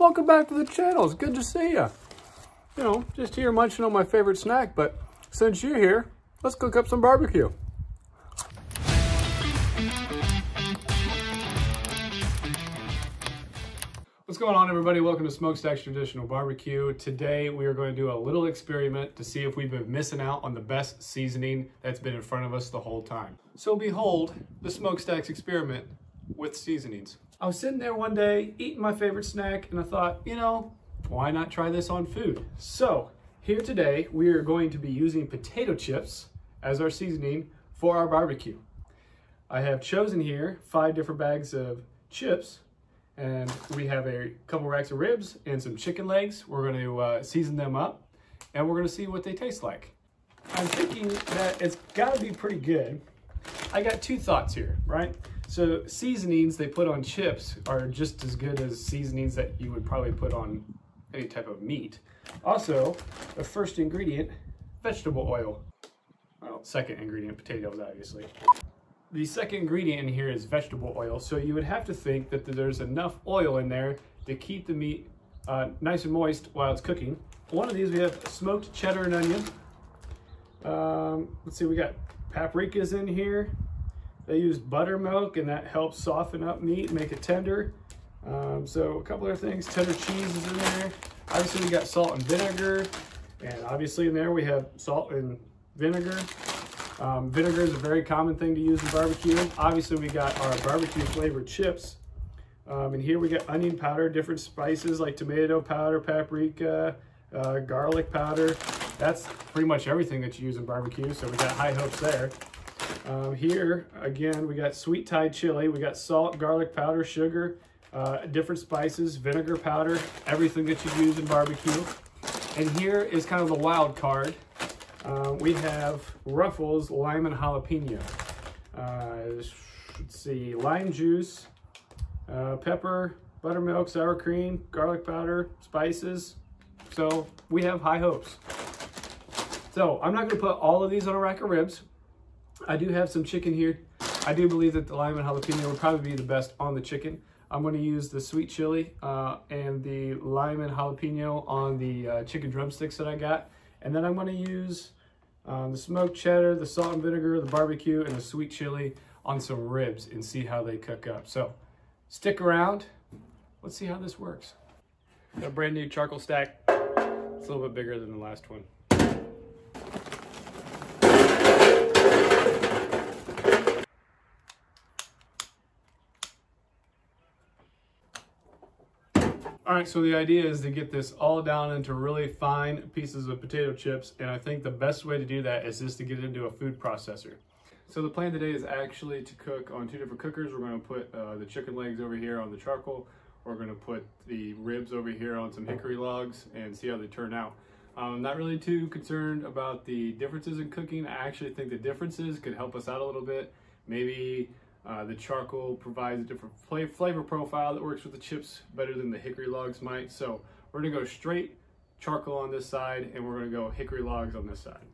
Welcome back to the channel. It's good to see you. You know, just here munching on my favorite snack, but since you're here, let's cook up some barbecue. What's going on, everybody? Welcome to Smokestacks Traditional Barbecue. Today we are going to do a little experiment to see if we've been missing out on the best seasoning that's been in front of us the whole time. So behold, the Smokestacks experiment with seasonings. I was sitting there one day eating my favorite snack and I thought, you know, why not try this on food? So here today we are going to be using potato chips as our seasoning for our barbecue. I have chosen here 5 different bags of chips, and we have a couple racks of ribs and some chicken legs. We're going to season them up and we're going to see what they taste like. I'm thinking that it's got to be pretty good. I got 2 thoughts here, right? So seasonings they put on chips are just as good as seasonings that you would probably put on any type of meat. Also, the first ingredient, vegetable oil. Well, second ingredient, potatoes, obviously. The second ingredient in here is vegetable oil, so you would have to think that there's enough oil in there to keep the meat nice and moist while it's cooking. One of these we have smoked cheddar and onion. Let's see, we got paprikas in here. They use buttermilk and that helps soften up meat, make it tender. So a couple other things, cheddar cheese is in there. Obviously we got salt and vinegar, and obviously in there we have salt and vinegar. Vinegar is a very common thing to use in barbecue. Obviously we got our barbecue flavored chips. And here we got onion powder, different spices like tomato powder, paprika, garlic powder. That's pretty much everything that you use in barbecue, so we got high hopes there. Here, again, we got sweet Thai chili. We got salt, garlic powder, sugar, different spices, vinegar powder, everything that you use in barbecue. And here is kind of the wild card. We have Ruffles lime and jalapeno. Let's see, lime juice, pepper, buttermilk, sour cream, garlic powder, spices. So we have high hopes. So I'm not going to put all of these on a rack of ribs. I do have some chicken here. I do believe that the lime and jalapeno would probably be the best on the chicken. I'm going to use the sweet chili and the lime and jalapeno on the chicken drumsticks that I got. And then I'm going to use the smoked cheddar, the salt and vinegar, the barbecue, and the sweet chili on some ribs and see how they cook up. So stick around. Let's see how this works. Got a brand new charcoal stack. It's a little bit bigger than the last one. All right, so the idea is to get this all down into really fine pieces of potato chips, and I think the best way to do that is just to get it into a food processor. So the plan today is actually to cook on 2 different cookers. We're going to put the chicken legs over here on the charcoal. We're going to put the ribs over here on some hickory logs and see how they turn out. I'm not really too concerned about the differences in cooking. I actually think the differences could help us out a little bit. Maybe the charcoal provides a different flavor profile that works with the chips better than the hickory logs might. So we're gonna go straight charcoal on this side and we're gonna go hickory logs on this side.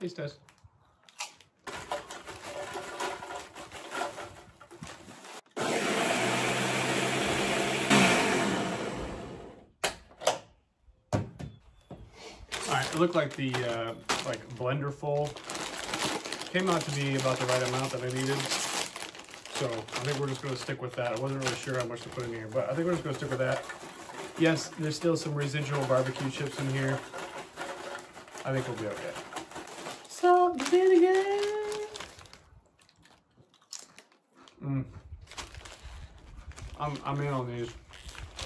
Taste test. All right, it looked like the blender full. Came out to be about the right amount that I needed. So I think we're just going to stick with that. I wasn't really sure how much to put in here, but I think we're just going to stick with that. Yes, there's still some residual barbecue chips in here. I think we'll be okay. Salt and vinegar. I'm in on these.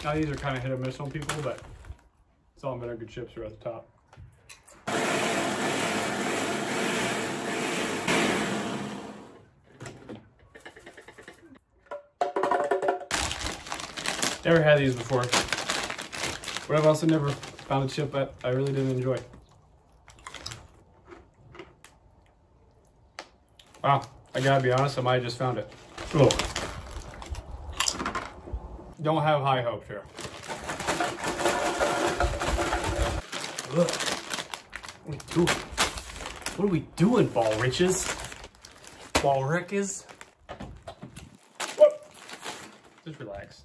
Now these are kind of hit or miss on people, but salt and vinegar chips are at the top. Never had these before, but I've also never found a chip that I really didn't enjoy. Wow, I gotta be honest, I might have just found it. Ugh. Don't have high hopes here. Ugh. What are we doing? What are we doing, Ball Riches? Ball Rickes? Just relax.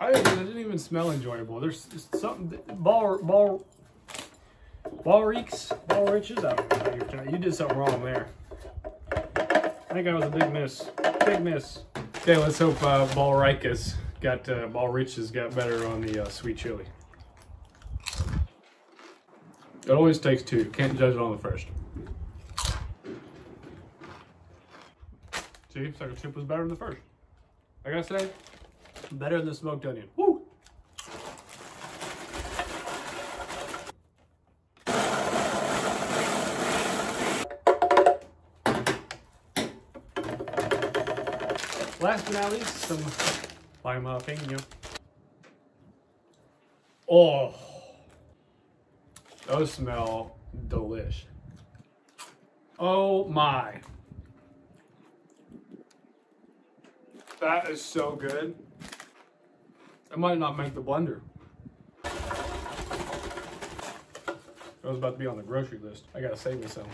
It didn't even smell enjoyable. There's something ball riches. You did something wrong there. I think that was a big miss. Big miss. Okay, let's hope ball riches got better on the sweet chili. It always takes two. Can't judge it on the first. See, second chip was better than the first. I gotta say, better than the smoked onion. Woo! Last but not least, some lime jalapeno. Oh, those smell delish. Oh my. That is so good. I might not make the blender. I was about to be on the grocery list. I gotta save me some.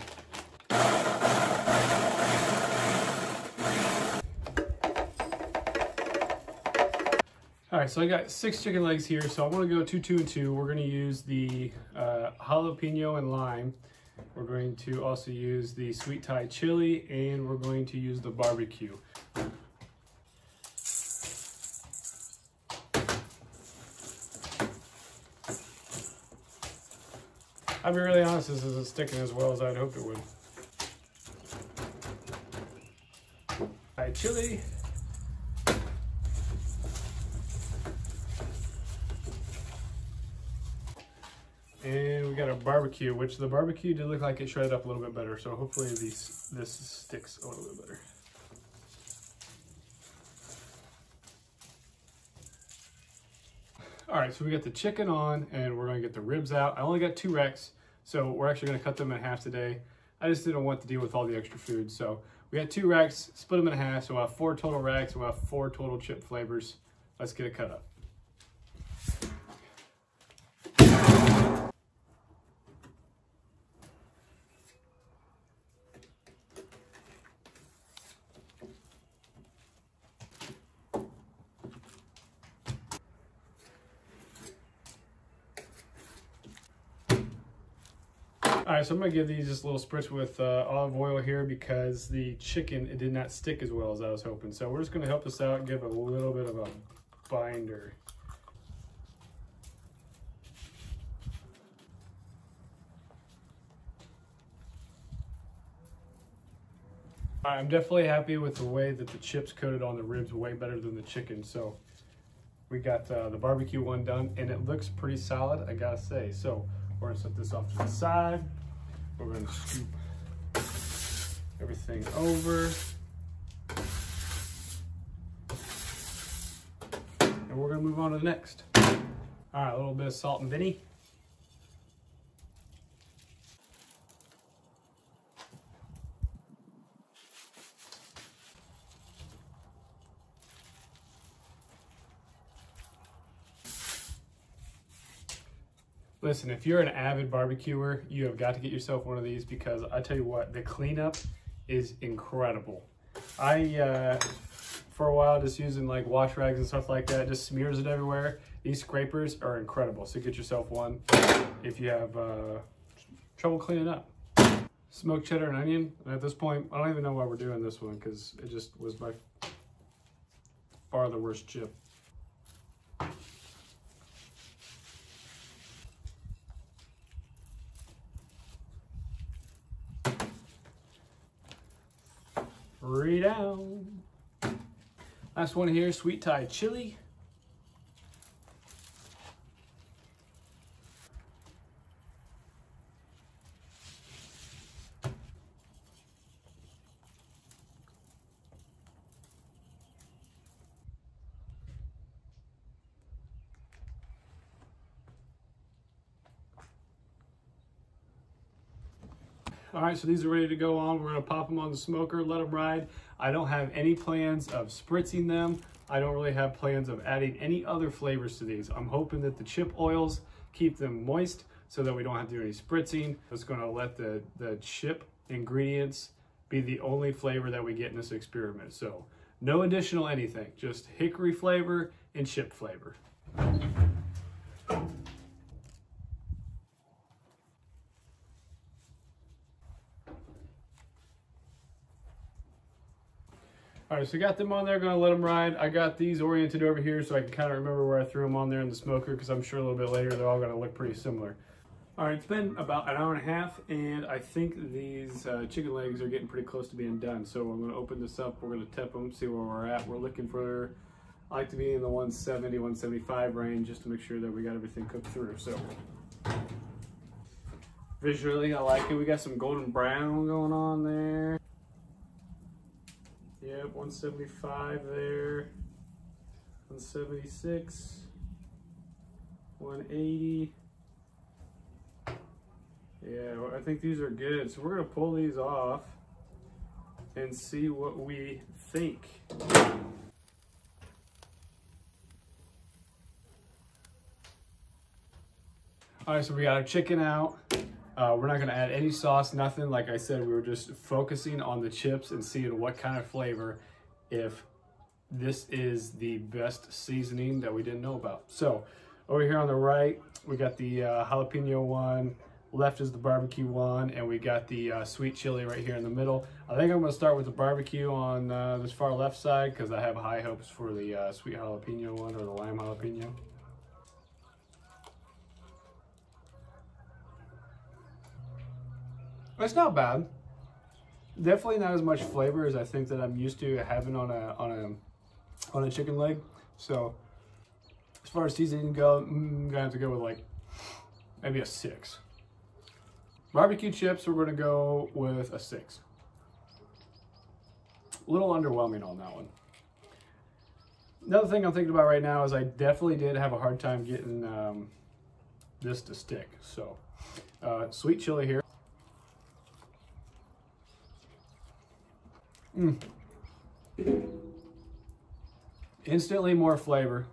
All right, so I got 6 chicken legs here, so I want to go 2, 2, and 2. We're going to use the jalapeno and lime. We're going to also use the sweet Thai chili, and we're going to use the barbecue. I'll be really honest, this isn't sticking as well as I'd hoped it would. Thai chili. And we got a barbecue, which the barbecue did look like it shredded up a little bit better. So hopefully this sticks a little bit better. All right, so we got the chicken on and we're gonna get the ribs out. I only got 2 racks, so we're actually gonna cut them in half today. I just didn't want to deal with all the extra food. So we got 2 racks, split them in half. So we'll have 4 total racks, we'll have 4 total chip flavors. Let's get it cut up. All right, so I'm gonna give these just a little spritz with olive oil here because the chicken, it did not stick as well as I was hoping. So we're just gonna help this out and give it a little bit of a binder. All right, I'm definitely happy with the way that the chips coated on the ribs, way better than the chicken. So we got the barbecue one done and it looks pretty solid, I gotta say. So we're gonna set this off to the side. We're gonna scoop everything over. And we're gonna move on to the next. All right, a little bit of salt and vinny. Listen, if you're an avid barbecuer, you have got to get yourself one of these because I tell you what, the cleanup is incredible. I, for a while, just using like wash rags and stuff like that, just smears it everywhere. These scrapers are incredible, so get yourself one if you have trouble cleaning up. Smoked cheddar and onion, and at this point, I don't even know why we're doing this one because it just was by far the worst chip. Three down. Last one here, sweet Thai chili. All right, so these are ready to go on. We're gonna pop them on the smoker, let them ride. I don't have any plans of spritzing them. I don't really have plans of adding any other flavors to these. I'm hoping that the chip oils keep them moist so that we don't have to do any spritzing. It's going to let the chip ingredients be the only flavor that we get in this experiment. So no additional anything, just hickory flavor and chip flavor. All right, so I got them on there, gonna let them ride. I got these oriented over here so I can kind of remember where I threw them on there in the smoker, because I'm sure a little bit later they're all gonna look pretty similar. All right, it's been about an hour and a half, and I think these chicken legs are getting pretty close to being done. So I'm gonna open this up, we're gonna tip them, see where we're at. We're looking for, I like to be in the 170, 175 range, just to make sure that we got everything cooked through. So visually, I like it. We got some golden brown going on there. Yep, 175 there, 176, 180. Yeah, I think these are good. So we're gonna pull these off and see what we think. All right, so we got our chicken out. We're not gonna add any sauce, nothing. Like I said, we were just focusing on the chips and seeing what kind of flavor, if this is the best seasoning that we didn't know about. So over here on the right, we got the jalapeno one, left is the barbecue one, and we got the sweet chili right here in the middle. I think I'm gonna start with the barbecue on this far left side, because I have high hopes for the sweet jalapeno one, or the lime jalapeno. It's not bad. Definitely not as much flavor as I think that I'm used to having on a chicken leg. So as far as seasoning go, I'm gonna have to go with like maybe a 6. Barbecue chips, we're gonna go with a 6. A little underwhelming on that one. Another thing I'm thinking about right now is I definitely did have a hard time getting this to stick. So sweet chili here. Instantly more flavor,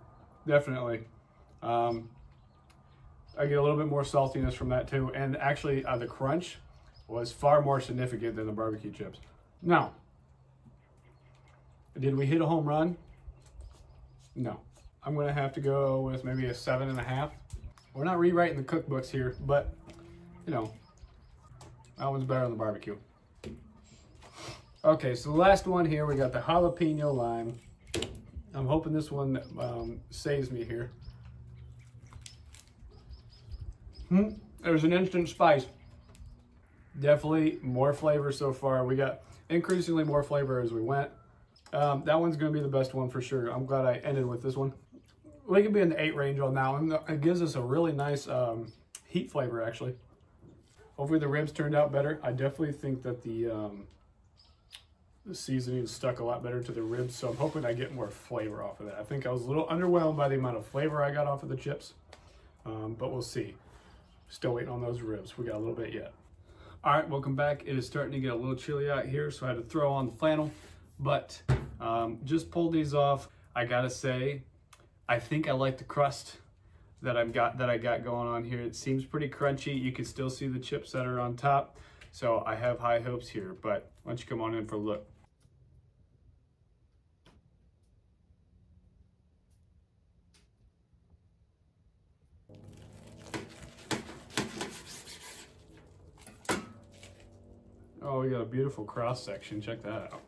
definitely. I get a little bit more saltiness from that too, and actually the crunch was far more significant than the barbecue chips. Now, did we hit a home run? No. I'm gonna have to go with maybe a 7.5. We're not rewriting the cookbooks here, but you know, that one's better than the barbecue. Okay, so the last one here, we got the jalapeno lime. I'm hoping this one saves me here. There's an instant spice. Definitely more flavor so far. We got increasingly more flavor as we went. That one's gonna be the best one for sure. I'm glad I ended with this one. We can be in the 8 range on that one. It gives us a really nice heat flavor, actually. Hopefully the ribs turned out better. I definitely think that the seasoning stuck a lot better to the ribs, so I'm hoping I get more flavor off of that. I think I was a little underwhelmed by the amount of flavor I got off of the chips, but we'll see. Still waiting on those ribs. We got a little bit yet. All right, welcome back. It is starting to get a little chilly out here, so I had to throw on the flannel, but just pulled these off. I gotta say, I think I like the crust that I got going on here. It seems pretty crunchy. You can still see the chips that are on top, so I have high hopes here. But why don't you come on in for a look? Oh, we got a beautiful cross section. Check that out.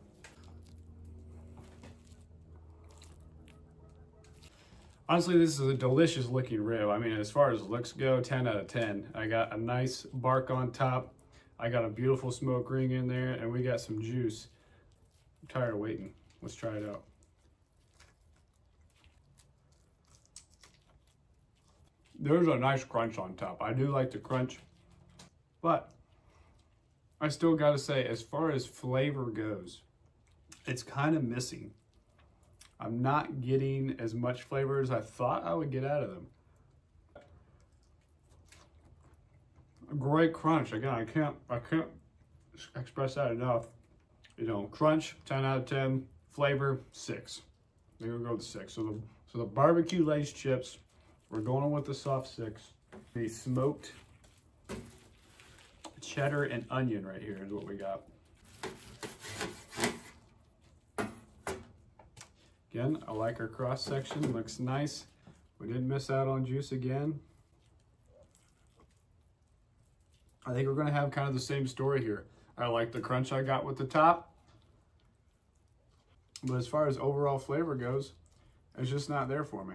Honestly, this is a delicious looking rib. I mean, as far as looks go, 10 out of 10. I got a nice bark on top. I got a beautiful smoke ring in there, and we got some juice. I'm tired of waiting. Let's try it out. There's a nice crunch on top. I do like the crunch, but I still gotta say, as far as flavor goes, it's kind of missing. I'm not getting as much flavor as I thought I would get out of them. A great crunch. Again, I can't express that enough. You know, crunch, 10 out of 10. Flavor, 6. They're gonna go with 6. So the barbecue laced chips, we're going with the soft 6. The smoked cheddar and onion right here is what we got. Again, I like our cross section, looks nice. We didn't miss out on juice again. I think we're gonna have kind of the same story here. I like the crunch I got with the top, but as far as overall flavor goes, it's just not there for me.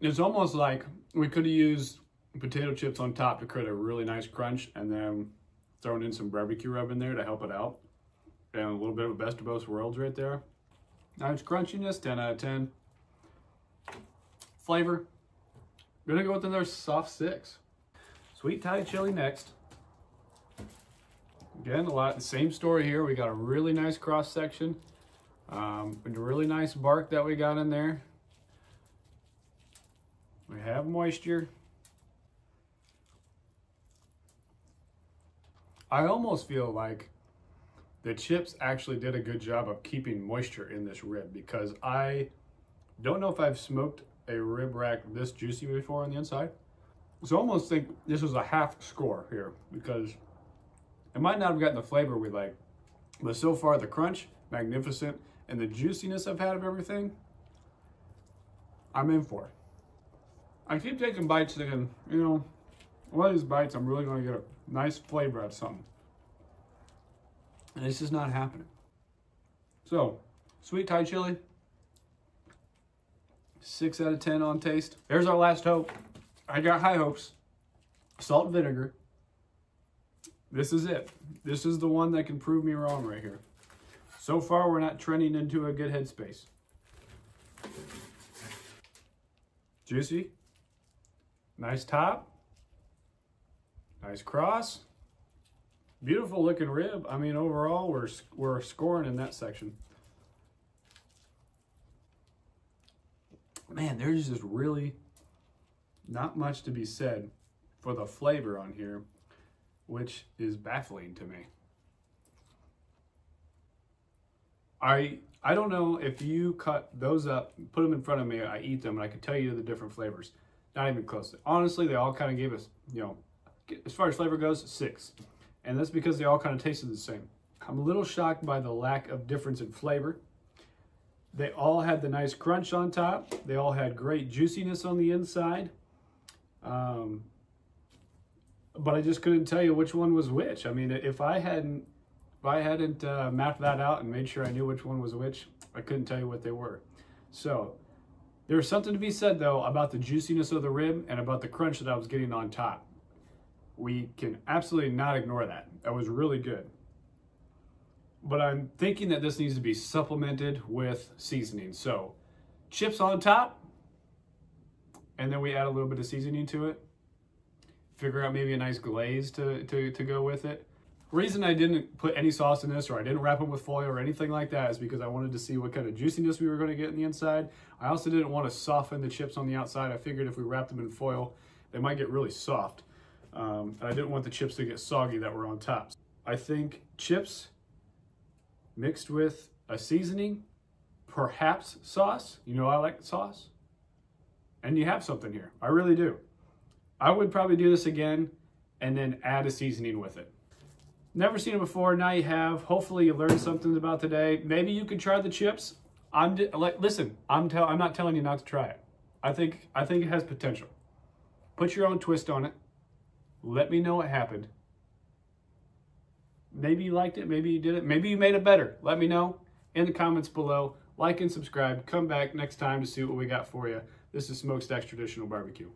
It's almost like we could have used potato chips on top to create a really nice crunch and then thrown in some barbecue rub in there to help it out. And a little bit of a best of both worlds right there. Nice crunchiness, 10 out of 10. Flavor, gonna go with another soft 6. Sweet Thai chili next. Again, the same story here. We got a really nice cross section. A really nice bark that we got in there. We have moisture. I almost feel like the chips actually did a good job of keeping moisture in this rib, because I don't know if I've smoked a rib rack this juicy before on the inside. So I almost think this was a half score here, because it might not have gotten the flavor we like, but so far the crunch, magnificent, and the juiciness I've had of everything, I'm in for it. I keep taking bites thinking, you know, one of these bites I'm really going to get a nice flavor out of something. And it's just not happening. So, sweet Thai chili, 6 out of 10 on taste. There's our last hope. I got high hopes. Salt and vinegar. This is it. This is the one that can prove me wrong right here. So far, we're not trending into a good headspace. Juicy. Nice top. Nice cross. Beautiful looking rib. I mean, overall, we're scoring in that section. Man, there's just really not much to be said for the flavor on here, which is baffling to me. I don't know if you cut those up, put them in front of me, I eat them, and I could tell you the different flavors. Not even close. Honestly, they all kind of gave us, you know, as far as flavor goes, 6. And that's because they all kind of tasted the same. I'm a little shocked by the lack of difference in flavor. They all had the nice crunch on top. They all had great juiciness on the inside. But I just couldn't tell you which one was which. I mean, if I hadn't mapped that out and made sure I knew which one was which, I couldn't tell you what they were. So there's something to be said, though, about the juiciness of the rib and about the crunch that I was getting on top. We can absolutely not ignore that. That was really good. But I'm thinking that this needs to be supplemented with seasoning. So chips on top, and then we add a little bit of seasoning to it. Figure out maybe a nice glaze to go with it. Reason I didn't put any sauce in this, or I didn't wrap them with foil or anything like that, is because I wanted to see what kind of juiciness we were going to get in the inside. I also didn't want to soften the chips on the outside. I figured if we wrapped them in foil, they might get really soft. I didn't want the chips to get soggy that were on top. I think chips mixed with a seasoning, perhaps sauce. You know I like sauce. And you have something here. I really do. I would probably do this again and then add a seasoning with it. Never seen it before, now you have. Hopefully you learned something about today. Maybe you could try the chips. Listen, I'm not telling you not to try it. I think it has potential. Put your own twist on it. Let me know what happened. Maybe you liked it, maybe you didn't, maybe you made it better. Let me know in the comments below. Like and subscribe. Come back next time to see what we got for you. This is Smokestacks Traditional Barbecue.